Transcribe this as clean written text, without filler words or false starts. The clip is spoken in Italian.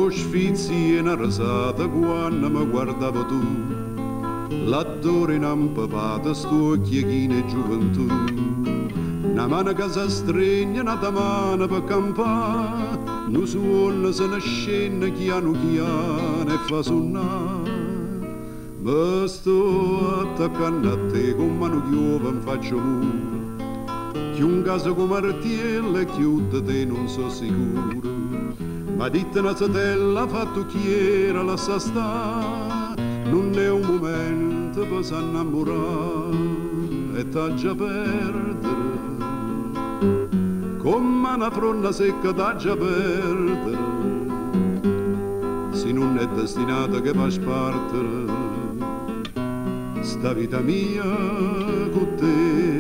Sfizi e una rasata quando mi guardavo tu, l'attore in ampapata, sto occhiechino e gioventù, una mano che si stregna, una mano per campare, non suona se ne scende chiano chiano e fa suonare. Ma sto attaccando a te con mano chiuva mi faccio muro, che un caso come martello e chiude te non so sicuro. Ma dite una satella fatto chi era la sa sta, non è un momento per s'annamorare e t'ha già perdere, come una fronna secca t'ha già perdere, se non è destinata che va a spartere sta vita mia con te.